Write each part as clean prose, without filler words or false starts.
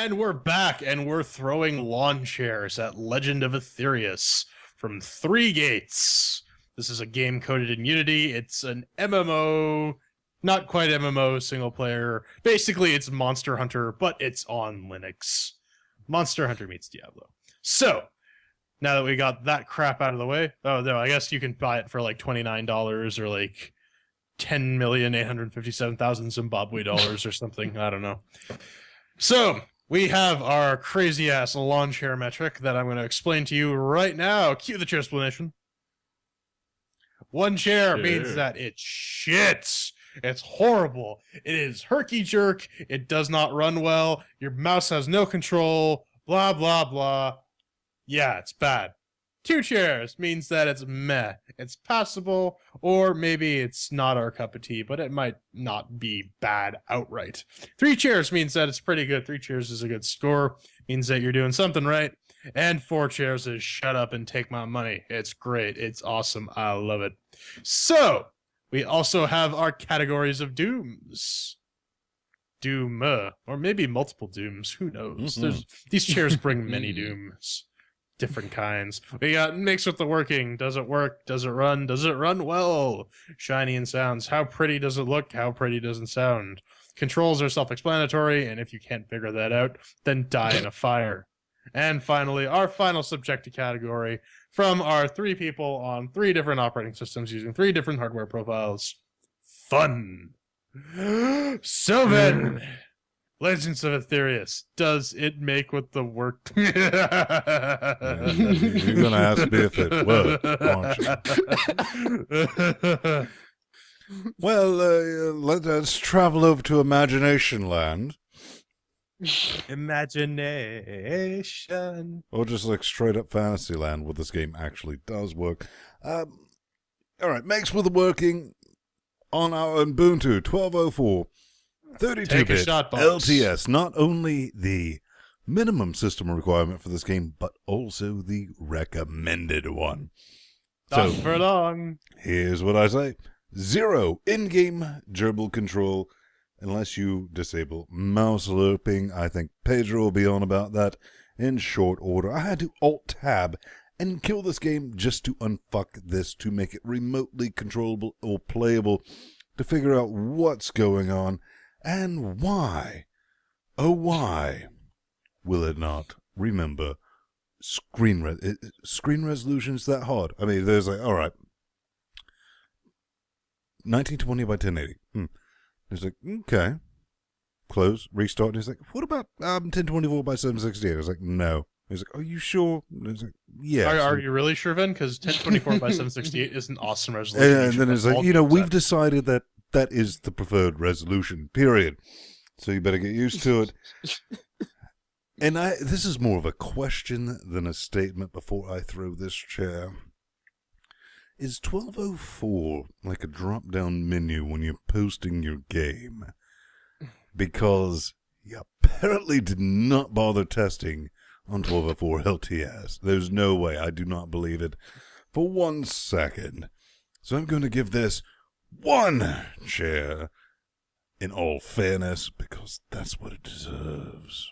And we're back, and we're throwing lawn chairs at Legend of Aethereus from 3 Gates. This is a game coded in Unity. It's an MMO, not quite MMO, single player. Basically, it's Monster Hunter, but it's on Linux. Monster Hunter meets Diablo. So, now that we got that crap out of the way, oh no, I guess you can buy it for like $29 or like 10,857,000 Zimbabwe dollars or something. I don't know. So, we have our crazy-ass lawn chair metric that I'm going to explain to you right now. Cue the chair explanation. 1 chair means that it's shit. It's horrible. It is herky-jerk. It does not run well. Your mouse has no control. Blah, blah, blah. Yeah, it's bad. 2 chairs means that it's meh. It's passable, or maybe it's not our cup of tea, but it might not be bad outright. 3 chairs means that it's pretty good. 3 chairs is a good score. Means that you're doing something right. And 4 chairs is shut up and take my money. It's great. It's awesome. I love it. So, we also have our categories of dooms. Doom, or maybe multiple dooms. Who knows? These chairs bring many dooms. Different kinds. We got mixed with the working. Does it work? Does it run? Does it run well? Shiny and sounds. How pretty does it look? How pretty does it sound? Controls are self-explanatory, and if you can't figure that out, then die in a fire. And finally, our final subjective category from our 3 people on 3 different operating systems using 3 different hardware profiles. Fun. So then, Legends of Aethereus, does it make with the work? You're going to ask me if it will, aren't you? Well, let's travel over to Imagination Land. Imagination. Or just like straight up Fantasy Land, where this game actually does work. All right, makes with the working on our Ubuntu 12.04. 32-bit LTS, not only the minimum system requirement for this game, but also the recommended one. Not for long. Here's what I say. 0 in-game gerbil control, unless you disable mouse lerping. I think Pedro will be on about that in short order. I had to Alt-Tab and kill this game just to unfuck this, to make it remotely controllable or playable, to figure out what's going on. And why, oh why, will it not remember screen resolution's that hard? I mean, there's like, all right, 1920 by 1080. It's like, okay, close, restart. And he's like, what about 1024 by 768? I was like, no. He's like, are you sure? It's like, yes. Are you really sure, Vin? Because 1024 by 768 is an awesome resolution. And then it's like, we've decided that is the preferred resolution, period. So you better get used to it. And this is more of a question than a statement before I throw this chair. Is 1204 like a drop-down menu when you're posting your game? Because you apparently did not bother testing on 1204 LTS. There's no way. I do not believe it for 1 second. So I'm going to give this 1 chair, in all fairness, because that's what it deserves.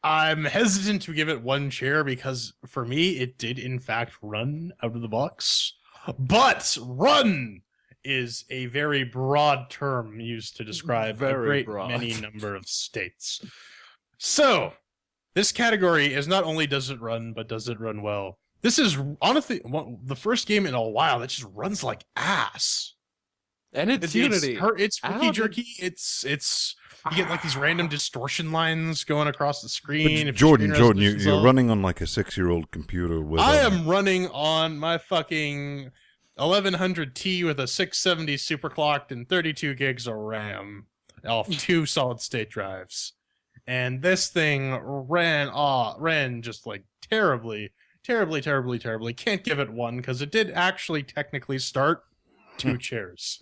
I'm hesitant to give it 1 chair because, for me, it did in fact run out of the box. But run is a very broad term used to describe many number of states. So, this category is not only does it run, but does it run well. This is honestly the first game in a while that just runs like ass. And it's Unity. It's herky jerky. It's you get like these random distortion lines going across the screen. But Jordan, you're running on like a 6-year-old computer with. I am running on my fucking 1100T with a 670 superclocked and 32 gigs of RAM off 2 solid-state drives, and this thing ran just like terribly. Can't give it 1 because it did actually technically start 2 chairs.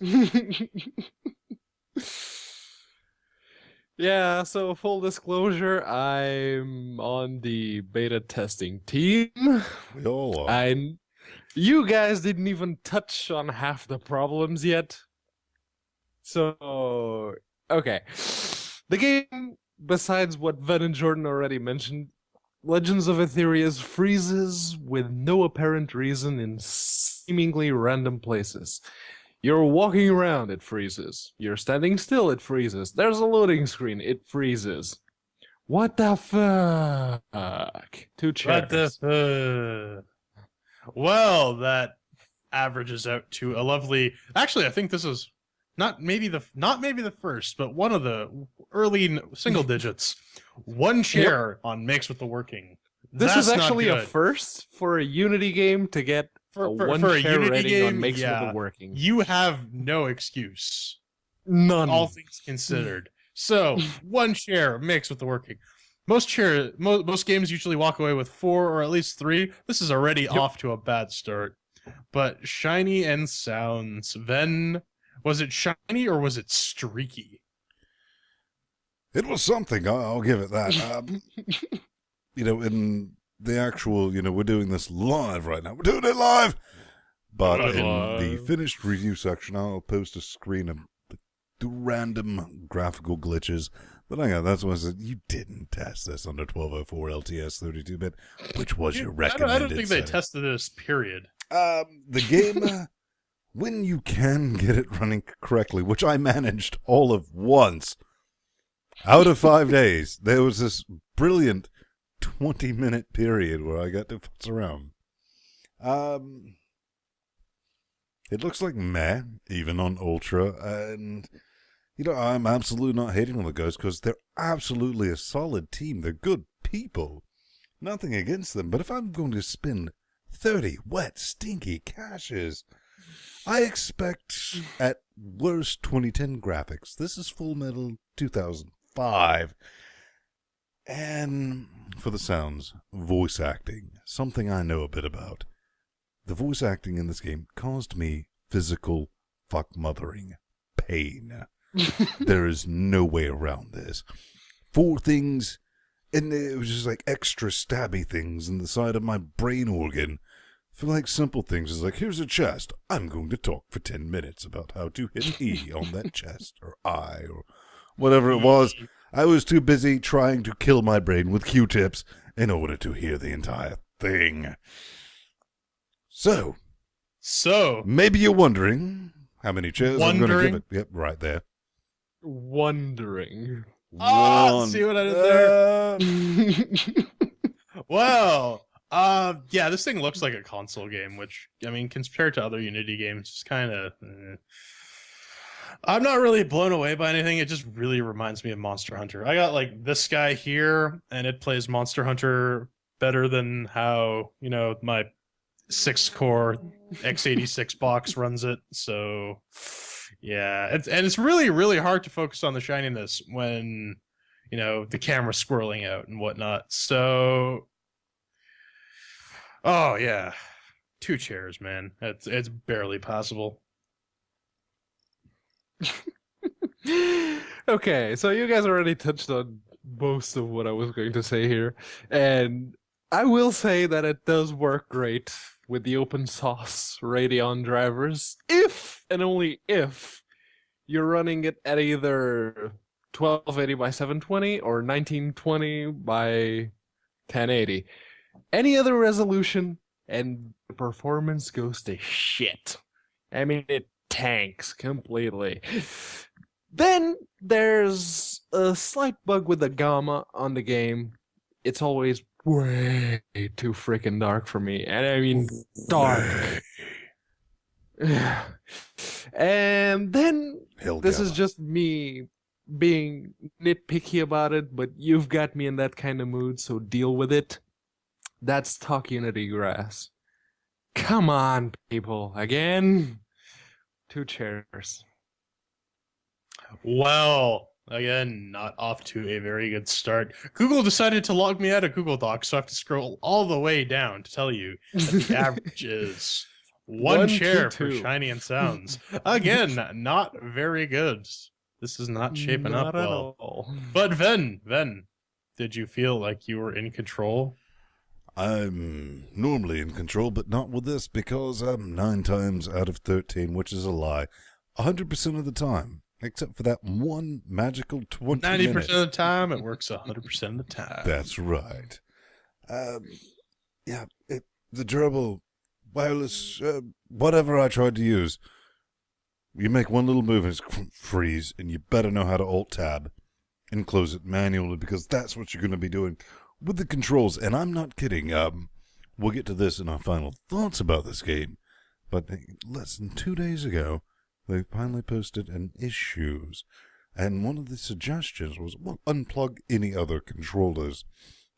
Yeah, so full disclosure, I'm on the beta testing team. We all are. You guys didn't even touch on half the problems yet. So, okay. The game besides what Ven and Jordan already mentioned, Legends of Aethereus freezes with no apparent reason in seemingly random places. You're walking around, it freezes. You're standing still, it freezes. There's a loading screen, it freezes. What the fuck? Two What chairs. the well, that averages out to a lovely. Actually, I think this is not maybe the first, but one of the early single digits. One chair on makes with the working. This That's is actually not a good. first for a Unity game to get for a one a chair Unity rating game. on makes Yeah, with the working. you have no excuse. None. All things considered. So one chair mixed with the working. Most games usually walk away with 4 or at least 3. This is already off to a bad start. But shiny and sounds. Then was it shiny or was it streaky? It was something. I'll give it that. In the actual, we're doing this live right now. We're doing it live. But in the finished review section, I'll post a screen of the random graphical glitches. But hang on, that's what I said. You didn't test this under 1204 LTS 32-bit. Which was your recommended I don't think they setting? tested this, period. The game, when you can get it running correctly, which I managed all of once, out of 5 days, there was this brilliant 20-minute period where I got to futz around. It looks like meh, even on Ultra, and, I'm absolutely not hating on the guys, because they're absolutely a solid team. They're good people. Nothing against them, but if I'm going to spend 30 wet, stinky cashes, I expect, at worst, 2010 graphics. This is Full Metal 2005. And for the sounds, voice acting, something I know a bit about. The voice acting in this game caused me physical fuck-mothering pain. There is no way around this. 4 things, and it was just like extra stabby things in the side of my brain organ. For like simple things, it's like, here's a chest. I'm going to talk for 10 minutes about how to hit E on that chest, or I, or whatever it was. I was too busy trying to kill my brain with Q-tips in order to hear the entire thing. So, maybe you're wondering how many chairs I'm going to give it. Yep, right there. Wondering. See what I did there? Well, yeah, this thing looks like a console game, which, I mean, compared to other Unity games, it's kind of... I'm not really blown away by anything. It just really reminds me of Monster Hunter. I got, like, this guy here, and it plays Monster Hunter better than how, my 6-core x86 box runs it. So, yeah. It's really, really hard to focus on the shininess when, the camera's squirreling out and whatnot. So... Oh, yeah. 2 chairs, man. It's barely possible. Okay, so you guys already touched on most of what I was going to say here. And I will say that it does work great with the open source Radeon drivers. If, and only if, you're running it at either 1280 by 720 or 1920 by 1080. Any other resolution, and the performance goes to shit. I mean, it tanks completely. Then there's a slight bug with the gamma on the game. It's always way too freaking dark for me. And I mean, dark. And then this is just me being nitpicky about it, but you've got me in that kind of mood, so deal with it. That's Talk Unity Grass. Come on, people. Again, 2 chairs. Well, again, not off to a very good start. Google decided to log me out of Google Docs, so I have to scroll all the way down to tell you that the average is 1 chair for shiny and sounds. Again, not very good. This is not shaping up well. All. But Ven, did you feel like you were in control? I'm normally in control, but not with this, because I'm 9 times out of 13, which is a lie, 100% of the time, Except for that one magical 20 90% minutes. of the time, it works 100% of the time. That's right. The durable wireless, whatever I tried to use, you make one little move and it's freeze, and you better know how to Alt-Tab and close it manually, because that's what you're going to be doing with the controls. And I'm not kidding. We'll get to this in our final thoughts about this game, but less than 2 days ago, they finally posted an issues, and one of the suggestions was, well, unplug any other controllers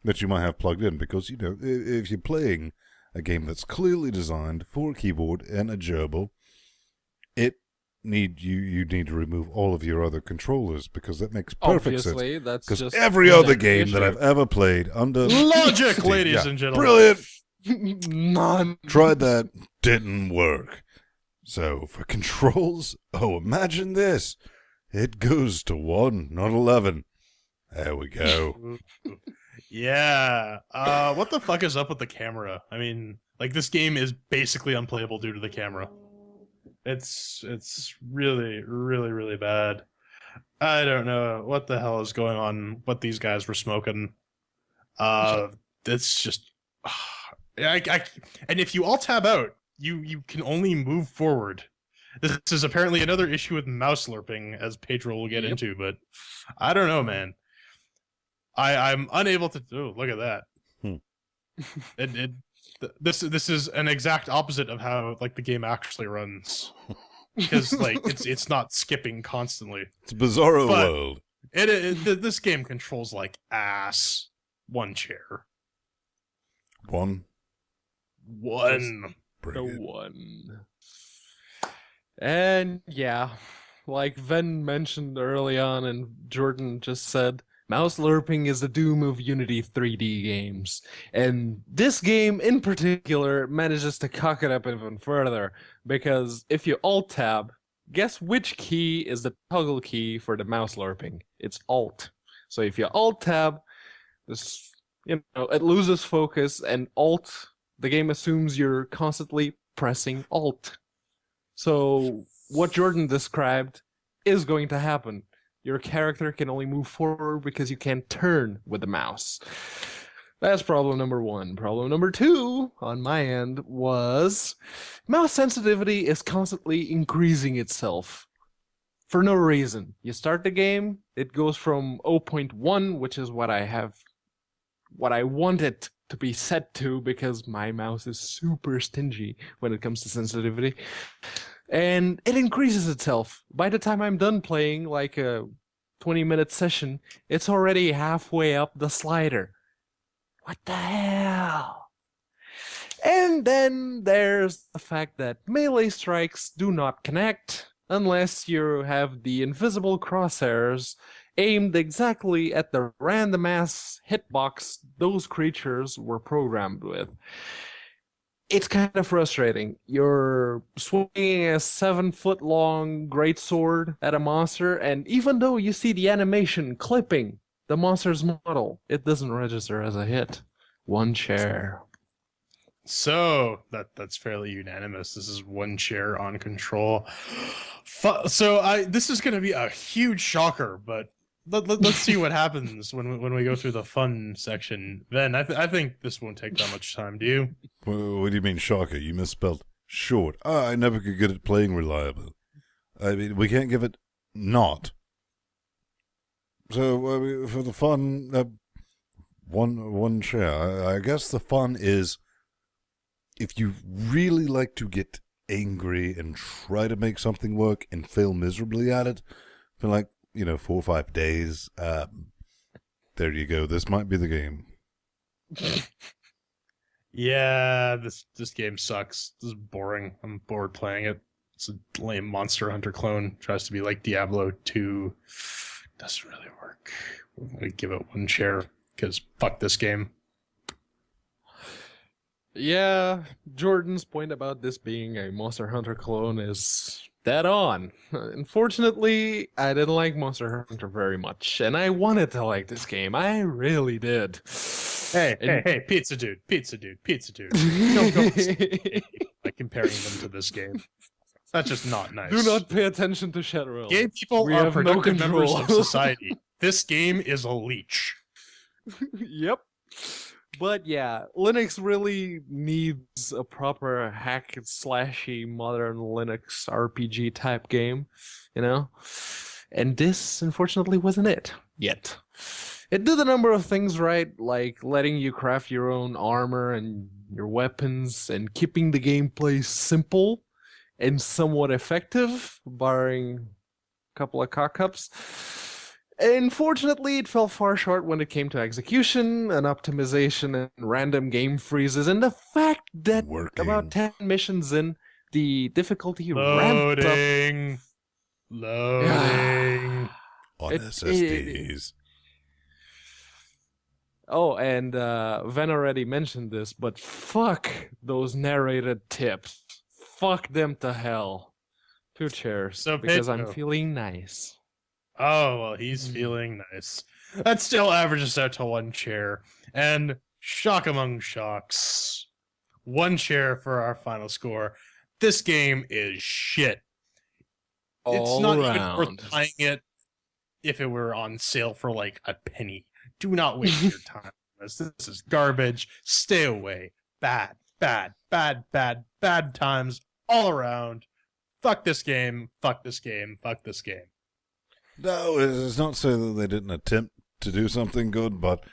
that you might have plugged in, because, you know, if you're playing a game that's clearly designed for a keyboard and a gerbil, you need to remove all of your other controllers, because that makes perfect sense. Obviously, that's Because just every other an game issue. that I've ever played under Logic, ladies and gentlemen. brilliant. None. Tried that, didn't work. So for controls, imagine this. It goes to 1, not 11. There we go. Yeah. What the fuck is up with the camera? I mean, like, this game is basically unplayable due to the camera. It's really, really, really bad. I don't know what the hell is going on, what these guys were smoking. It's just... and if you Alt-Tab out, you can only move forward. This is apparently another issue with mouse lerping, as Pedro will get into, but I don't know, man. I'm unable to... Oh, look at that. This is an exact opposite of how, like, the game actually runs. Because, like, it's not skipping constantly. It's a bizarro But world. This game controls like ass. One chair. One. One. Bring The it. one. And yeah, like Ven mentioned early on and Jordan just said, mouse lerping is the doom of Unity 3D games. And this game in particular manages to cock it up even further, because if you Alt-Tab, guess which key is the toggle key for the mouse lerping? It's Alt. So if you Alt-Tab, this, it loses focus, and Alt, the game assumes you're constantly pressing Alt. So what Jordan described is going to happen. Your character can only move forward because you can't turn with the mouse. That's problem number one. Problem number two on my end was mouse sensitivity is constantly increasing itself for no reason. You start the game, it goes from 0.1, which is what I want it to be set to, because my mouse is super stingy when it comes to sensitivity. And it increases itself. By the time I'm done playing, like a 20-minute session, it's already halfway up the slider. What the hell? And then there's the fact that melee strikes do not connect unless you have the invisible crosshairs aimed exactly at the random ass hitbox those creatures were programmed with. It's kind of frustrating. You're swinging a 7-foot-long greatsword at a monster, and even though you see the animation clipping the monster's model, it doesn't register as a hit. One chair. So that's fairly unanimous. This is one chair on control. So this is going to be a huge shocker, but let's see what happens when we go through the fun section. Then I think this won't take that much time. Do you? What do you mean, shocker? You misspelled short. I never could get it playing reliable. I mean, we can't give it not. So for the fun, one chair. I guess the fun is if you really like to get angry and try to make something work and fail miserably at it for 4 or 5 days. There you go. This might be the game. Yeah, this game sucks. This is boring. I'm bored playing it. It's a lame Monster Hunter clone. Tries to be like Diablo 2. Doesn't really work. I'm gonna give it one chair because fuck this game. Yeah, Jordan's point about this being a Monster Hunter clone is dead on. Unfortunately, I didn't like Monster Hunter very much, and I wanted to like this game. I really did. Hey, pizza dude. Don't go by comparing them to this game. That's just not nice. Do not pay attention to Shadowrun. Gay people We are have no productive members control. of society. This game is a leech. Yep. But yeah, Linux really needs a proper hack and slashy modern Linux RPG type game, you know? And this, unfortunately, wasn't it yet. It did a number of things right, like letting you craft your own armor and your weapons and keeping the gameplay simple and somewhat effective, barring a couple of cock-ups. Unfortunately, it fell far short when it came to execution and optimization and random game freezes, and the fact that about 10 missions in, the difficulty ramped up. Loading. On SSDs. Oh, and Ven already mentioned this, but fuck those narrated tips. Fuck them to hell. 2 chairs, So because I'm Pedro. feeling nice. Oh, well, he's feeling nice. That still averages out to 1 chair. And shock among shocks. 1 chair for our final score. This game is shit. It's All not around. even worth buying it if it were on sale for like a penny. Do not waste your time. This is garbage. Stay away. Bad, bad, bad, bad, bad times all around. Fuck this game. Fuck this game. Fuck this game. No, it's not so that they didn't attempt to do something good, but,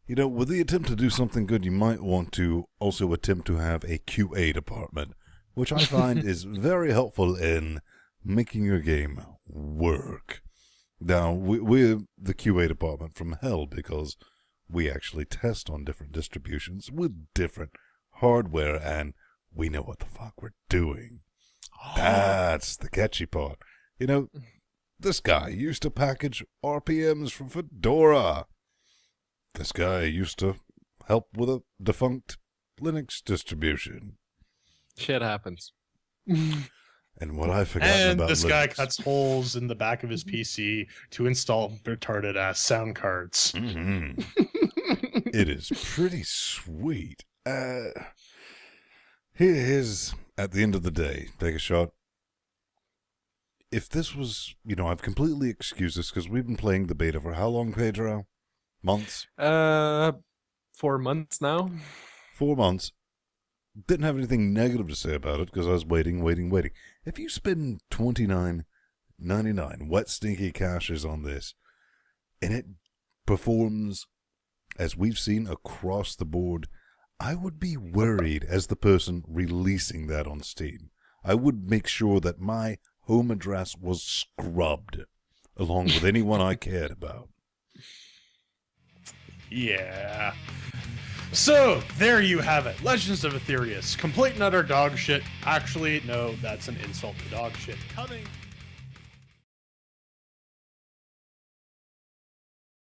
you know, with the attempt to do something good, you might want to also attempt to have a QA department, which I find is very helpful in making your game work. Now, we're the QA department from hell because we actually test on different distributions with different hardware, and we know what the fuck we're doing. That's the catchy part. You know, this guy used to package RPMs from Fedora. This guy used to help with a defunct Linux distribution. Shit happens. And what I've forgotten And about this Linux, guy cuts holes in the back of his PC to install retarded ass sound cards. Mhm. It is pretty sweet. Here's, at the end of the day, take a shot. If this was, you know, I've completely excused this because we've been playing the beta for how long, Pedro? Months? 4 months now. 4 months. Didn't have anything negative to say about it because I was waiting. If you spend $29.99 wet stinky cashes on this, and it performs as we've seen across the board, I would be worried as the person releasing that on Steam. I would make sure that my home address was scrubbed, along with anyone I cared about. Yeah. So, there you have it. Legends of Aethereus. Complete and utter dog shit. Actually, no, that's an insult to dog shit. Coming